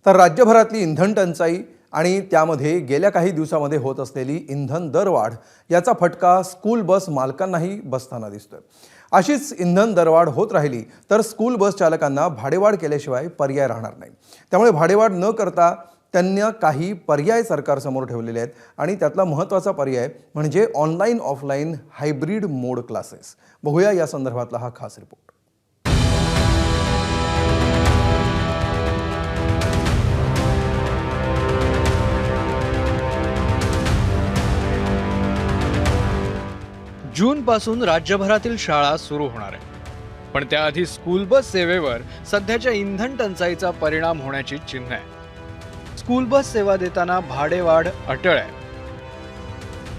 तर राज्यभरातली इंधन टंचाई आणि त्यामध्ये गेल्या काही दिवसांमध्ये होत असलेली इंधन दरवाढ याचा फटका स्कूल बस मालकांनाही बसताना दिसतोय। अशीच इंधन दरवाढ होत राहिली तर स्कूल बस चालकांना भाडेवाढ केल्याशिवाय पर्याय राहणार नाही। त्यामुळे भाडेवाढ न करता त्यांना काही पर्याय सरकारसमोर ठेवलेले आहेत आणि त्यातला महत्त्वाचा पर्याय म्हणजे ऑनलाईन ऑफलाईन हायब्रिड मोड क्लासेस। बघूया या संदर्भातला हा खास रिपोर्ट। जूनपासून राज्यभरातील शाळा सुरू होणार आहे, पण त्याआधी स्कूल बस सेवेवर सध्याच्या इंधन टंचाईचा परिणाम होण्याची चिन्ह आहे। स्कूल बस सेवा देताना भाडेवाढ अटळ आहे,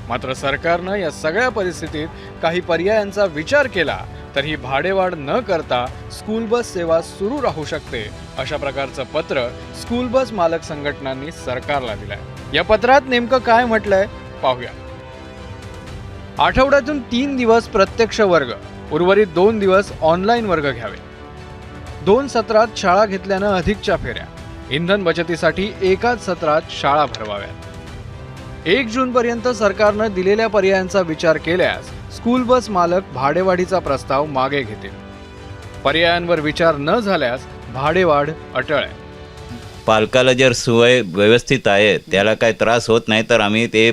मात्र सरकारनं या सगळ्या परिस्थितीत काही पर्यायांचा विचार केला तर ही भाडेवाढ न करता स्कूल बस सेवा सुरू राहू शकते, अशा प्रकारचं पत्र स्कूल बस मालक संघटनांनी सरकारला दिलंय। या पत्रात नेमकं काय म्हटलंय पाहूया। आठवड्यातून 3 दिवस प्रत्यक्ष वर्ग, उर्वरित 2 दिवस ऑनलाईन वर्ग घ्यावे। 2 सत्रात शाळा घेतल्यानं अधिकच्या फेऱ्या, इंधन बचतीसाठी एकाच सत्रात शाळा भरवाव्यात। 1 जूनपर्यंत सरकारनं दिलेल्या पर्यायांचा विचार केल्यास स्कूल बस मालक भाडेवाढीचा प्रस्ताव मागे घेतील। पर्यायांवर विचार न झाल्यास भाडेवाढ अटळ आहे। पालकाला जर सोय व्यवस्थित आहे, त्याला काही त्रास होत नाही, तर आम्ही ते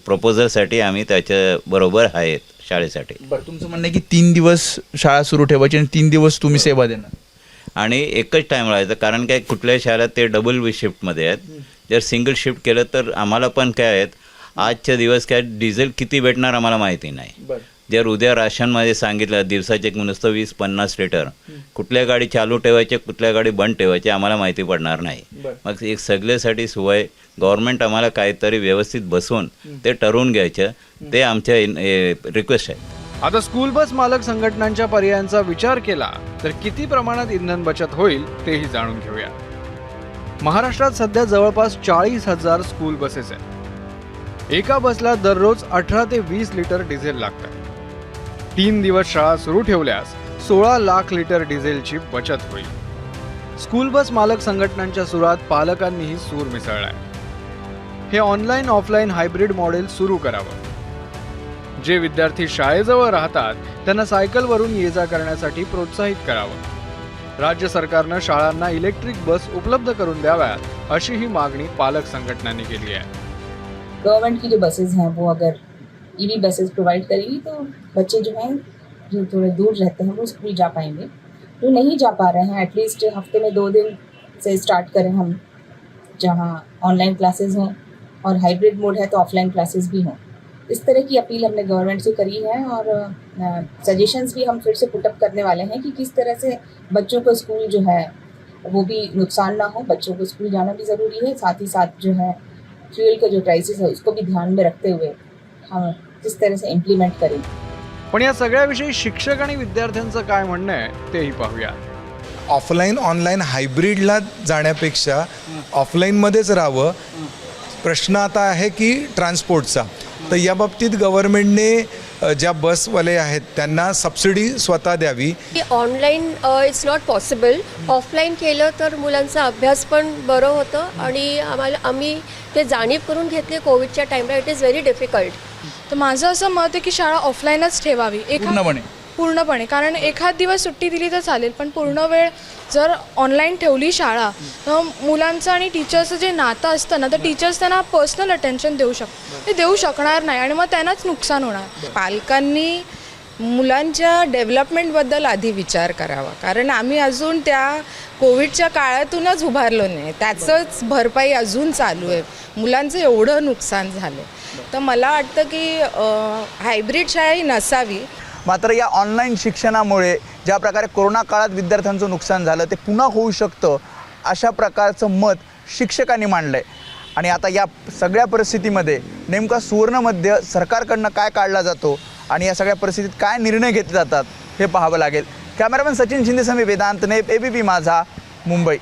प्रपोजलसाठी आम्ही त्याच्याबरोबर आहेत शाळेसाठी। बरं, तुमचं म्हणणं आहे की 3 दिवस शाळा सुरू ठेवायची आणि 3 दिवस तुम्ही सेवा देणार आणि एकच टाईम राहायचं, कारण काय कुठल्या शाळेत ते डबल शिफ्टमध्ये आहेत। जर सिंगल शिफ्ट केलं तर आम्हाला पण काय आहेत, आजच्या दिवस काय डिझेल किती भेटणार आम्हाला माहिती नाही। जर उद्या राशनमध्ये सांगितलं दिवसाचे नुसतं 20-50 लिटर, कुठल्या गाडी चालू ठेवायचे कुठल्या गाडी बंद ठेवायचे आम्हाला माहिती पडणार नाही। मग एक सगळ्यासाठी सोय गव्हर्नमेंट आम्हाला काहीतरी व्यवस्थित बसवून ते ठरवून घ्यायचं, ते आमच्या रिक्वेस्ट आहे। आता स्कूल बस मालक संघटनांच्या पर्यायांचा विचार केला तर किती प्रमाणात इंधन बचत होईल तेही जाणून घेऊया। महाराष्ट्रात सध्या जवळपास 40,000 स्कूल बसेस आहेत। एका बसला दररोज 18 ते 20 लिटर डिझेल लागतं। 3 दिवस शाळा सुरू ठेवल्यास 16 लाख लिटर डिझेलची बचत होईल। स्कूल बस मालक संघटनांच्या सुरात पालकांनीही सूर मिसळलाय। हे ऑनलाईन ऑफलाईन हायब्रिड मॉडेल सुरू करावं। जे विद्यार्थी शाळेजवळ राहतात त्यांना सायकलवरून ये जा करण्यासाठी प्रोत्साहित करावं। राज्य सरकारनं शाळांना इलेक्ट्रिक बस उपलब्ध करून द्याव्यात, अशी ही मागणी पालक संघटनांनी केली आहे। गवर्नमेंट की जो बसेस हैं वो अगर ईवी बसेस प्रोवाइड करेगी तो बच्चे जो हैं जो थोड़े दूर रहते हैं वो स्कूल जा पाएंगे। जो नहीं जा पा रहे हैं एटलीस्ट हफ्ते में 2 दिन से स्टार्ट करें हम, जहां ऑनलाइन क्लासेस हों और हाइब्रिड मोड है तो ऑफलाइन क्लासेस भी हों। इस तरह की अपील हमने गवर्नमेंट से करी है और सजेशंस भी हम फिर से पुटअप करने वाले हैं कि किस तरह से बच्चों को स्कूल जो है वो भी नुकसान ना हो। बच्चों को स्कूल जाना भी ज़रूरी है, साथ ही साथ जो है फ्यूल का जो प्राइसेस है उसको भी ध्यान में रखते हुए हम किस तरह से इम्प्लीमेंट करें। पण या सगळ्याविषयी शिक्षक आणि विद्यार्थ्यांचं काय म्हणणं आहे तेही पाहूया। ऑफलाईन ऑनलाईन हायब्रिडला जाण्यापेक्षा ऑफलाईनमध्येच राहावं। प्रश्न आता आहे की ट्रान्सपोर्टचा, तर या बाबतीत गव्हर्नमेंटने ज्या बसवाले आहेत त्यांना सबसिडी स्वतः द्यावी। Online it's not possible, offline केलं तर मुलांचा अभ्यास पण बरं होतं आणि आम्ही ते जाणीव करून घेतले कोविडच्या टाईमला। It is very difficult. तर माझं असं मत आहे की शाळा ऑफलाईनच ठेवावी पूर्णपणे, कारण एखाद दिवस सुट्टी दिली तर चालेल, पण पूर्ण वेळ जर ऑनलाईन ठेवली शाळा तर मुलांचं आणि टीचर्सचं जे नातं असतं ना, तर टीचर्स त्यांना पर्सनल अटेन्शन देऊ शकणार नाही आणि मग त्यांनाच नुकसान होणार। पालकांनी मुलांच्या डेव्हलपमेंटबद्दल आधी विचार करावा, कारण आम्ही अजून त्या कोविडच्या काळातूनच उभारलो नाही, त्याचंच भरपाई अजून चालू आहे। मुलांचं एवढं नुकसान झालं, तर मला वाटतं की हायब्रिड शाळा ही नसावी। मात्र या ऑनलाईन शिक्षणामुळे ज्या प्रकारे कोरोना काळात विद्यार्थ्यांचं नुकसान झालं ते पुन्हा होऊ शकतं, अशा प्रकारचं मत शिक्षकांनी मांडलं आहे। आणि आता या सगळ्या परिस्थितीमध्ये नेमका सुवर्णमध्य सरकारकडनं काय काढला जातो आणि या सगळ्या परिस्थितीत काय निर्णय घेतले जातात हे पाहावं लागेल। कॅमेरामॅन सचिन शिंदेसह मी वेदांत नेप, ABP माझा, मुंबई।